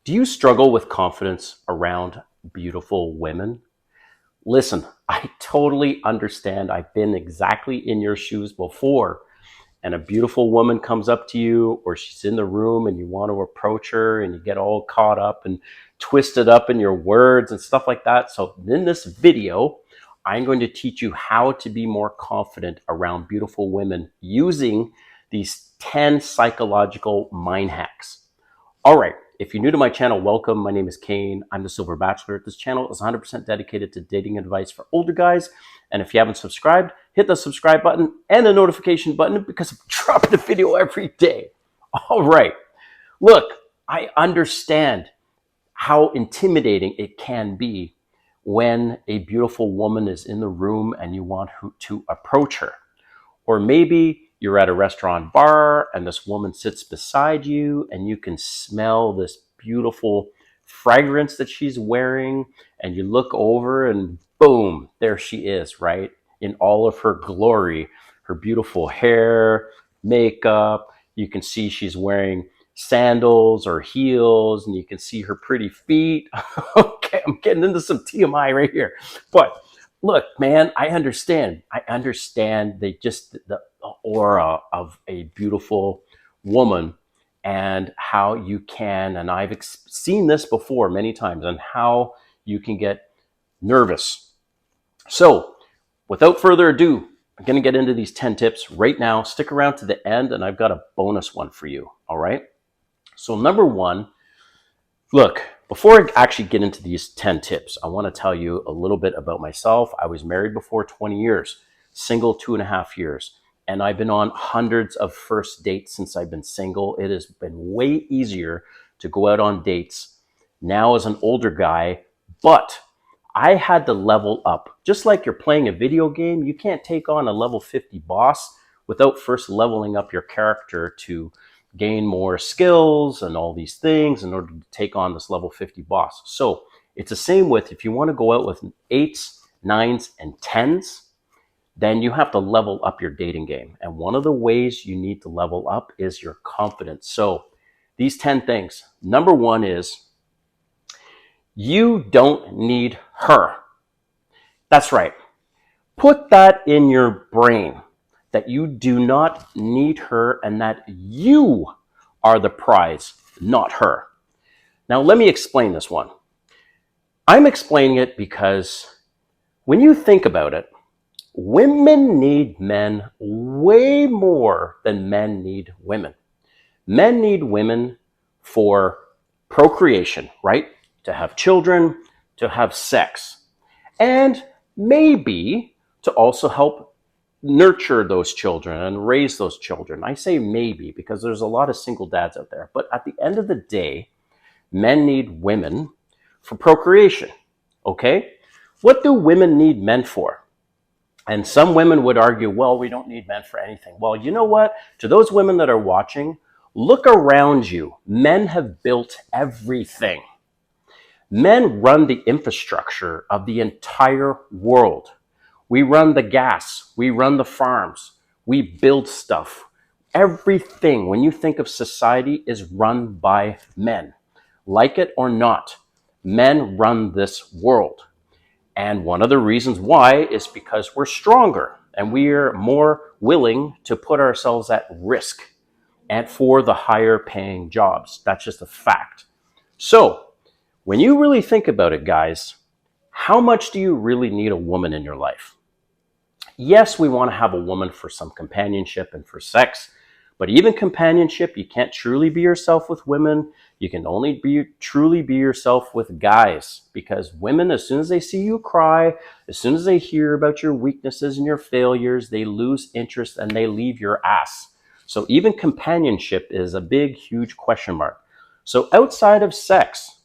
Do you struggle with confidence around beautiful women? Listen, I totally understand. I've been exactly in your shoes before. And a beautiful woman comes up to you, or she's in the room and you want to approach her and you get all caught up and twisted up in your words and stuff like that. So in this video, I'm going to teach you how to be more confident around beautiful women using these 10 psychological mind hacks. All right. If you're new to my channel, welcome. My name is Kane. I'm the Silver Bachelor. This channel is 100% dedicated to dating advice for older guys. And if you haven't subscribed, hit the subscribe button and the notification button because I'm dropping a video every day. All right. Look, I understand how intimidating it can be when a beautiful woman is in the room and you want to approach her. Or maybe you're at a restaurant bar and this woman sits beside you and you can smell this beautiful fragrance that she's wearing, and you look over and boom, there she is, right? In all of her glory, her beautiful hair, makeup. You can see she's wearing sandals or heels, and you can see her pretty feet. Okay, I'm getting into some TMI right here. But look, man, I understand. The aura of a beautiful woman and how you can, and I've seen this before many times, and how you can get nervous. So without further ado, I'm going to get into these 10 tips right now. Stick around to the end and I've got a bonus one for you. All right. So number one, look, before I actually get into these 10 tips, I want to tell you a little bit about myself. I was married before 20 years, single 2.5 years, and I've been on hundreds of first dates since I've been single. It has been way easier to go out on dates now as an older guy, but I had to level up. Just like you're playing a video game, you can't take on a level 50 boss without first leveling up your character to gain more skills and all these things in order to take on this level 50 boss. So it's the same with, if you want to go out with 8s, 9s, and 10s, then you have to level up your dating game. And one of the ways you need to level up is your confidence. So these 10 things. Number one is, you don't need her. That's right. Put that in your brain, that you do not need her and that you are the prize, not her. Now, let me explain this one. I'm explaining it because when you think about it, women need men way more than men need women. Men need women for procreation, right? To have children, to have sex, and maybe to also help nurture those children and raise those children. I say maybe because there's a lot of single dads out there. But at the end of the day, men need women for procreation. Okay? What do women need men for? And some women would argue, well, we don't need men for anything. Well, you know what? To those women that are watching, look around you. Men have built everything. Men run the infrastructure of the entire world. We run the gas. We run the farms. We build stuff. Everything, when you think of society, is run by men. Like it or not, men run this world. And one of the reasons why is because we're stronger and we are more willing to put ourselves at risk and for the higher paying jobs. That's just a fact. So when you really think about it, guys, how much do you really need a woman in your life? Yes, we want to have a woman for some companionship and for sex, but even companionship, you can't truly be yourself with women. You can only truly be yourself with guys, because women, as soon as they see you cry, as soon as they hear about your weaknesses and your failures, they lose interest and they leave your ass. So even companionship is a big, huge question mark. So outside of sex,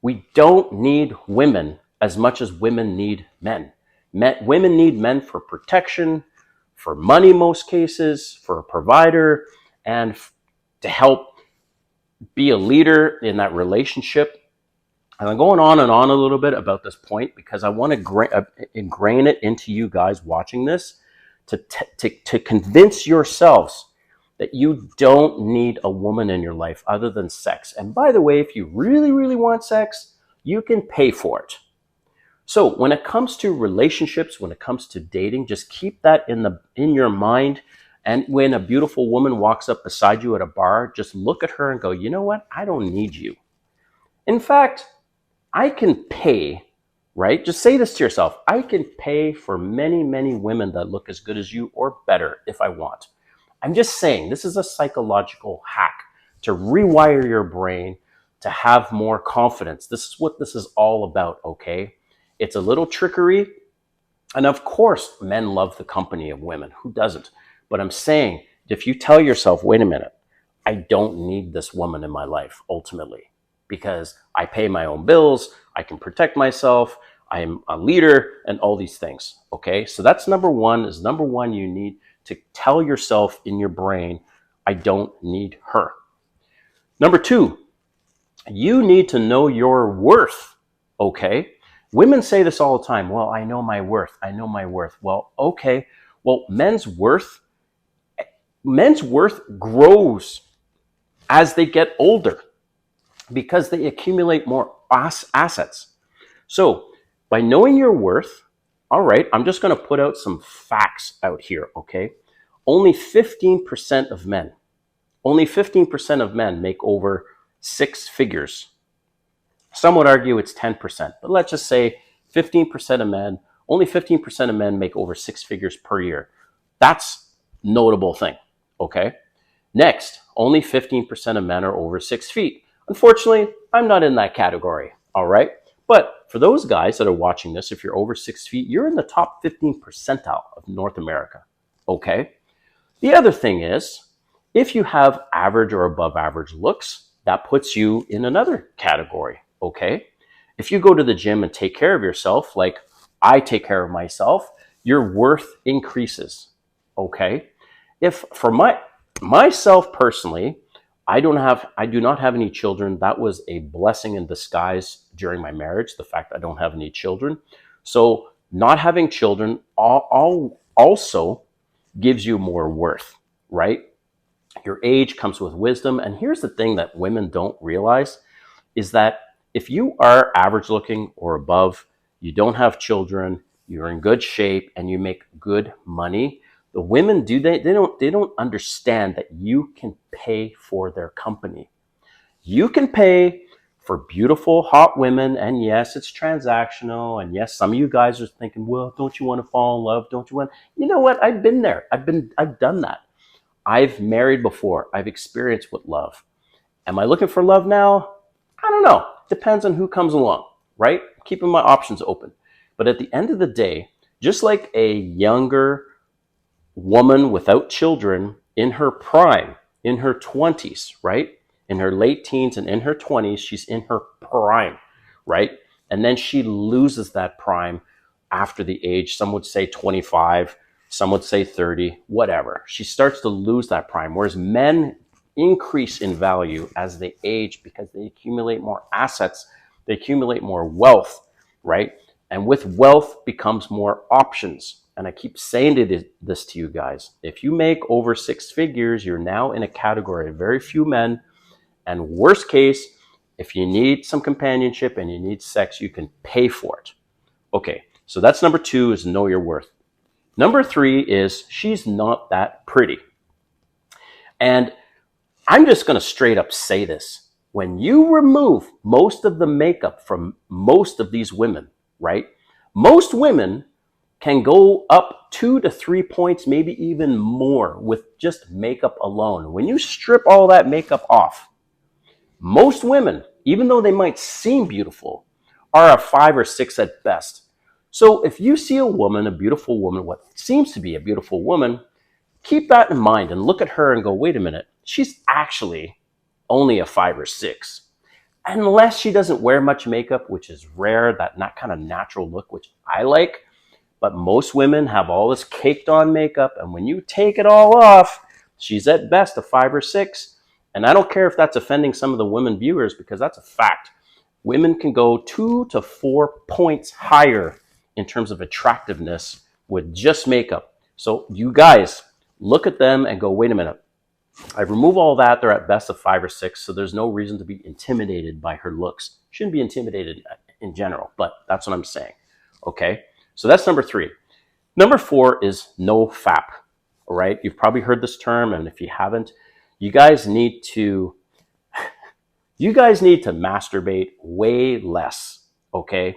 we don't need women as much as women need men. Women need men for protection, for money most cases, for a provider, and to help be a leader in that relationship. And I'm going on and on a little bit about this point because I want to ingrain it into you guys watching this to convince yourselves that you don't need a woman in your life other than sex. And by the way, if you really, really want sex, you can pay for it. So when it comes to relationships, when it comes to dating, just keep that in your mind. And when a beautiful woman walks up beside you at a bar, just look at her and go, you know what? I don't need you. In fact, I can pay, right? Just say this to yourself. I can pay for many, many women that look as good as you or better if I want. I'm just saying, this is a psychological hack to rewire your brain to have more confidence. This is what this is all about, okay? It's a little trickery. And of course, men love the company of women. Who doesn't? But I'm saying, if you tell yourself, wait a minute, I don't need this woman in my life ultimately because I pay my own bills, I can protect myself, I'm a leader, and all these things. Okay, so that's number one. You need to tell yourself in your brain, I don't need her. Number two, you need to know your worth. Okay, women say this all the time. Well, I know my worth. I know my worth. Well, okay. Well, men's worth grows as they get older because they accumulate more assets. So by knowing your worth, all right, I'm just going to put out some facts out here, okay? Only 15% of men make over six figures. Some would argue it's 10%, but let's just say 15% of men, only 15% of men make over six figures per year. That's a notable thing, okay? Next, only 15% of men are over 6 feet. Unfortunately, I'm not in that category, all right? But for those guys that are watching this, if you're over 6 feet, you're in the top 15 percentile of North America, okay? The other thing is, if you have average or above average looks, that puts you in another category, okay? If you go to the gym and take care of yourself, like I take care of myself, your worth increases, okay? If for myself personally, I do not have any children. That was a blessing in disguise during my marriage, the fact I don't have any children. So not having children also gives you more worth, right? Your age comes with wisdom. And here's the thing that women don't realize is that if you are average looking or above, you don't have children, you're in good shape, and you make good money, the women they don't understand that you can pay for their company. You can pay for beautiful, hot women, and yes, it's transactional. And yes, some of you guys are thinking, well, don't you want to fall in love? Don't you want? You know what? I've been there. I've done that. I've married before. I've experienced with love. Am I looking for love now? I don't know. Depends on who comes along, right? Keeping my options open. But at the end of the day, just like a younger woman without children in her prime, in her 20s, right? In her late teens and in her 20s, she's in her prime, right? And then she loses that prime after the age, some would say 25, some would say 30, whatever. She starts to lose that prime, whereas men increase in value as they age because they accumulate more assets, they accumulate more wealth, right? And with wealth becomes more options. And I keep saying this to you guys. If you make over six figures, you're now in a category of very few men. And worst case, if you need some companionship and you need sex, you can pay for it. Okay, so that's number two, is know your worth. Number three is she's not that pretty. And I'm just going to straight up say this. When you remove most of the makeup from most of these women, right? Most women can go up 2 to 3 points, maybe even more with just makeup alone. When you strip all that makeup off, most women, even though they might seem beautiful, are a 5 or 6 at best. So if you see a woman, a beautiful woman, what seems to be a beautiful woman, keep that in mind and look at her and go, wait a minute, she's actually only a 5 or 6. Unless she doesn't wear much makeup, which is rare, that kind of natural look, which I like. But most women have all this caked on makeup, and when you take it all off, she's at best a 5 or 6. And I don't care if that's offending some of the women viewers, because that's a fact. Women can go 2 to 4 points higher in terms of attractiveness with just makeup. So you guys, look at them and go, wait a minute. I remove all that. They're at best of 5 or 6, so there's no reason to be intimidated by her looks. Shouldn't be intimidated in general, but that's what I'm saying. Okay, so that's number 3. Number 4 is no fap. All right, you've probably heard this term, and if you haven't, you guys need to masturbate way less. Okay,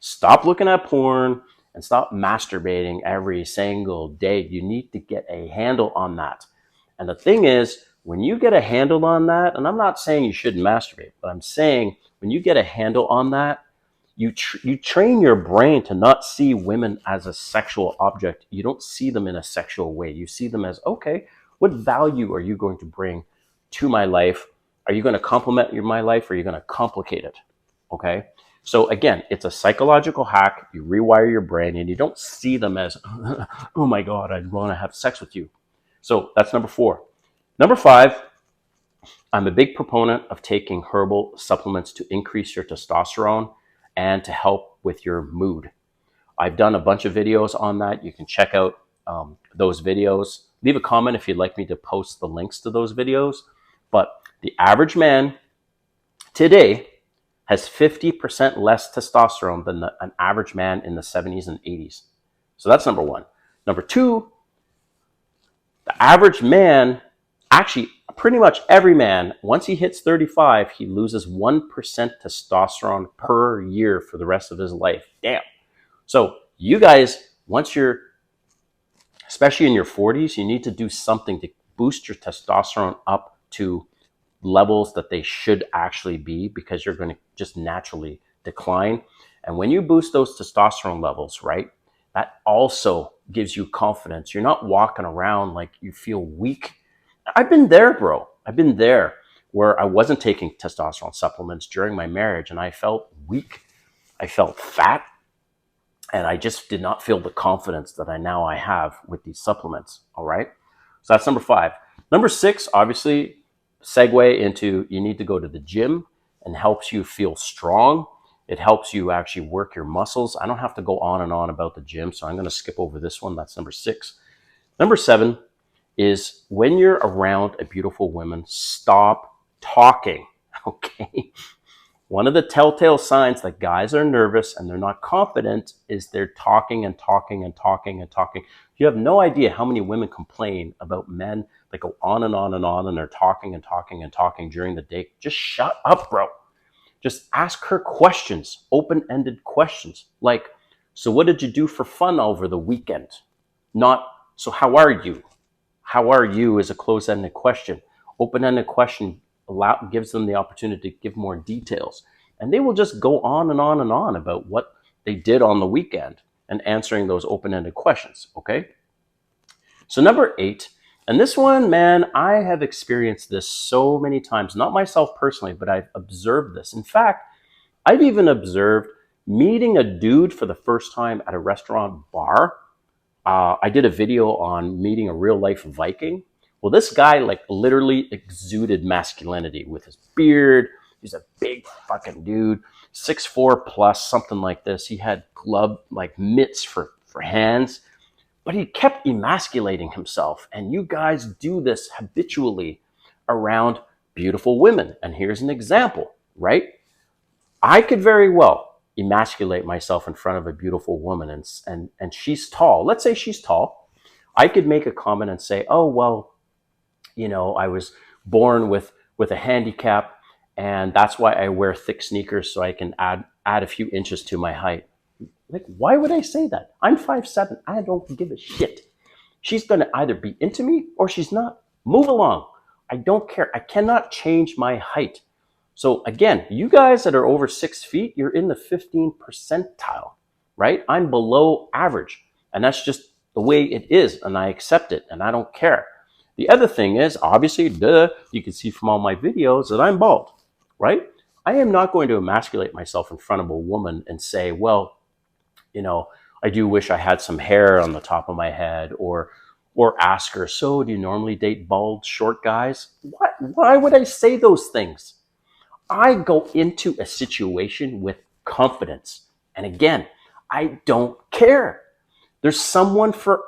stop looking at porn and stop masturbating every single day. You need to get a handle on that. And the thing is, when you get a handle on that, and I'm not saying you shouldn't masturbate, but I'm saying when you get a handle on that, you train your brain to not see women as a sexual object. You don't see them in a sexual way. You see them as, okay, what value are you going to bring to my life? Are you going to complement my life, or are you going to complicate it? Okay. So again, it's a psychological hack. You rewire your brain, and you don't see them as, oh my God, I want to have sex with you. So that's number 4. Number 5, I'm a big proponent of taking herbal supplements to increase your testosterone and to help with your mood. I've done a bunch of videos on that. You can check out those videos. Leave a comment if you'd like me to post the links to those videos. But the average man today has 50% less testosterone than an average man in the 70s and 80s. So that's number 1. Number 2, the average man, actually pretty much every man, once he hits 35, he loses 1% testosterone per year for the rest of his life. Damn. So you guys, once you're, especially in your 40s, you need to do something to boost your testosterone up to levels that they should actually be, because you're going to just naturally decline. And when you boost those testosterone levels, right, that also gives you confidence. You're not walking around like you feel weak. I've been there, bro. I've been there where I wasn't taking testosterone supplements during my marriage, and I felt weak. I felt fat, and I just did not feel the confidence that I have with these supplements. All right. So that's number 5. Number 6, obviously, segue into, you need to go to the gym, and helps you feel strong. It helps you actually work your muscles. I don't have to go on and on about the gym, so I'm going to skip over this one. That's number 6. Number 7 is, when you're around a beautiful woman, stop talking. Okay. One of the telltale signs that guys are nervous and they're not confident is they're talking and talking and talking and talking. You have no idea how many women complain about men that go on and on and on, and they're talking and talking and talking during the day. Just shut up, bro. Just ask her questions, open-ended questions. Like, so what did you do for fun over the weekend? Not, so how are you? How are you is a closed-ended question. Open-ended question gives them the opportunity to give more details. And they will just go on and on and on about what they did on the weekend and answering those open-ended questions, okay? So number 8, and this one, man, I have experienced this so many times, not myself personally, but I've observed this. In fact, I've even observed meeting a dude for the first time at a restaurant bar. I did a video on meeting a real life Viking. Well, this guy like literally exuded masculinity with his beard. He's a big fucking dude, 6'4" plus, something like this. He had glove, like mitts for hands, but he kept emasculating himself. And you guys do this habitually around beautiful women. And here's an example, right? I could very well emasculate myself in front of a beautiful woman, and she's tall. Let's say she's tall. I could make a comment and say, oh, well, you know, I was born with a handicap, and that's why I wear thick sneakers, so I can add a few inches to my height. Like, why would I say that? I'm 5'7". I don't give a shit. She's going to either be into me or she's not. Move along. I don't care. I cannot change my height. So again, you guys that are over 6 feet, you're in the 15th percentile, right? I'm below average, and that's just the way it is, and I accept it, and I don't care. The other thing is, obviously, you can see from all my videos that I'm bald, right? I am not going to emasculate myself in front of a woman and say, well, you know, I do wish I had some hair on the top of my head, or ask her, so do you normally date bald, short guys? What? Why would I say those things? I go into a situation with confidence. And again, I don't care. There's someone for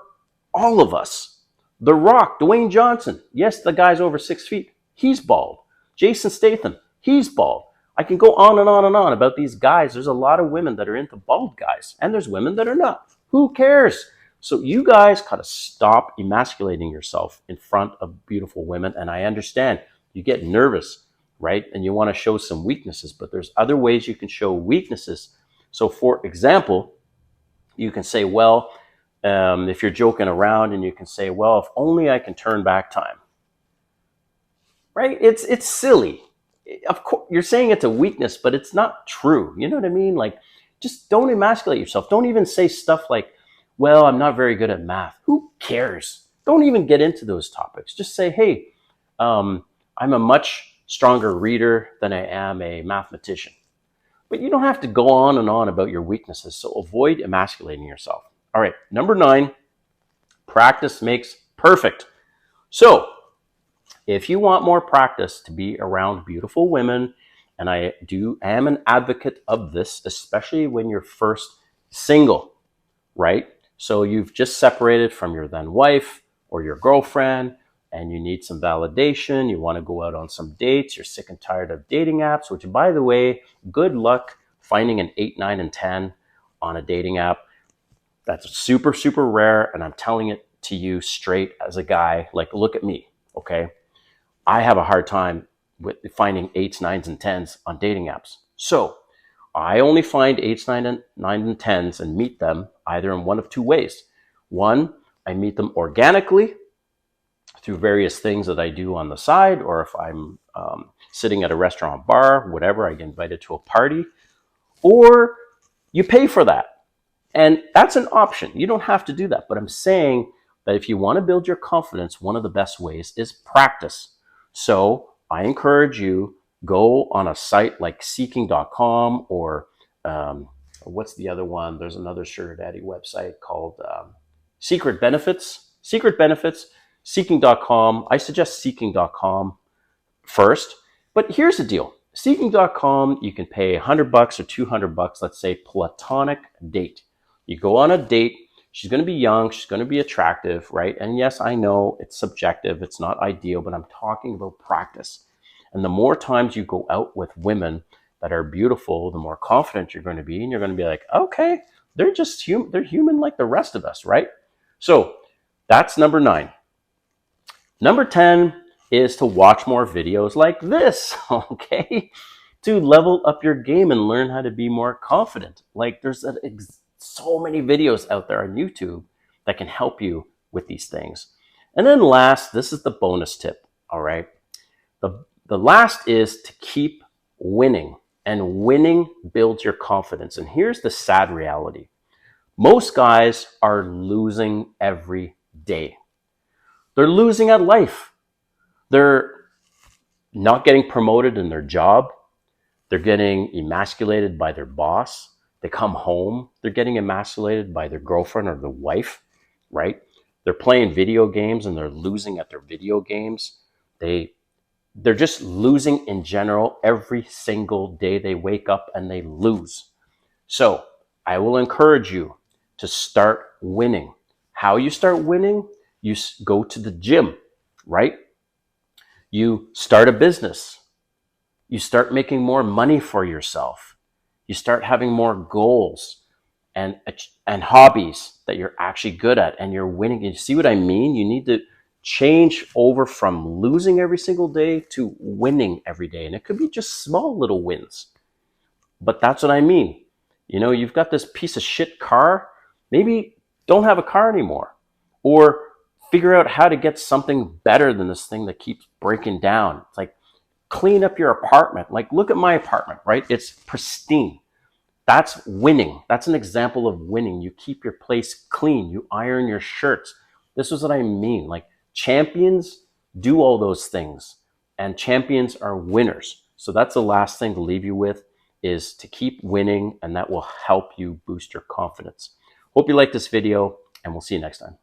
all of us. The Rock, Dwayne Johnson. Yes, the guy's over 6 feet. He's bald. Jason Statham. He's bald. I can go on and on and on about these guys. There's a lot of women that are into bald guys, and there's women that are not. Who cares? So you guys gotta stop emasculating yourself in front of beautiful women. And I understand you get nervous, right? And you want to show some weaknesses, but there's other ways you can show weaknesses. So for example, you can say, well, if you're joking around, and you can say, well, if only I can turn back time, right? It's silly. Of course, you're saying it's a weakness, but it's not true. You know what I mean? Like, just don't emasculate yourself. Don't even say stuff like, well, I'm not very good at math. Who cares? Don't even get into those topics. Just say, hey, I'm a much stronger reader than I am a mathematician. But you don't have to go on and on about your weaknesses. So avoid emasculating yourself. All right, number 9, practice makes perfect. So if you want more practice to be around beautiful women, and I am an advocate of this, especially when you're first single, right? So you've just separated from your then wife or your girlfriend, and you need some validation. You want to go out on some dates. You're sick and tired of dating apps, which, by the way, good luck finding an 8, 9, and 10 on a dating app. That's super, super rare. And I'm telling it to you straight as a guy. Like, look at me, okay? I have a hard time with finding 8s, 9s, and 10s on dating apps. So I only find 8s, 9s, and 10s and meet them either in one of 2 ways. One, I meet them organically through various things that I do on the side, or if I'm sitting at a restaurant, bar, whatever, I get invited to a party, or you pay for that. And that's an option. You don't have to do that. But I'm saying that if you want to build your confidence, one of the best ways is practice. So I encourage you, go on a site like seeking.com, or what's the other one? There's another sugar daddy website called Secret Benefits. Seeking.com. I suggest seeking.com first. But here's the deal. Seeking.com, you can pay $100 or $200, let's say platonic date. You go on a date. She's going to be young. She's going to be attractive, right? And yes, I know it's subjective. It's not ideal, but I'm talking about practice. And the more times you go out with women that are beautiful, the more confident you're going to be. And you're going to be like, okay, they're just human. They're human like the rest of us, right? So that's number 9. Number 10 is to watch more videos like this, okay? To level up your game and learn how to be more confident. Like, there's so many videos out there on YouTube that can help you with these things. And then last, this is the bonus tip, all right? The last is to keep winning, and winning builds your confidence. And here's the sad reality. Most guys are losing every day. They're losing at life. They're not getting promoted in their job. They're getting emasculated by their boss. They come home, they're getting emasculated by their girlfriend or their wife, right? They're playing video games and they're losing at their video games. They're just losing in general every single day. They wake up and they lose. So I will encourage you to start winning. How you start winning? You go to the gym, right? You start a business. You start making more money for yourself. You start having more goals and hobbies that you're actually good at, and you're winning. You see what I mean? You need to change over from losing every single day to winning every day. And it could be just small little wins. But that's what I mean. You know, you've got this piece of shit car. Maybe don't have a car anymore. Or figure out how to get something better than this thing that keeps breaking down. It's like, clean up your apartment. Like, look at my apartment, right? It's pristine. That's winning. That's an example of winning. You keep your place clean. You iron your shirts. This is what I mean. Like, champions do all those things, and champions are winners. So that's the last thing to leave you with, is to keep winning, and that will help you boost your confidence. Hope you like this video, and we'll see you next time.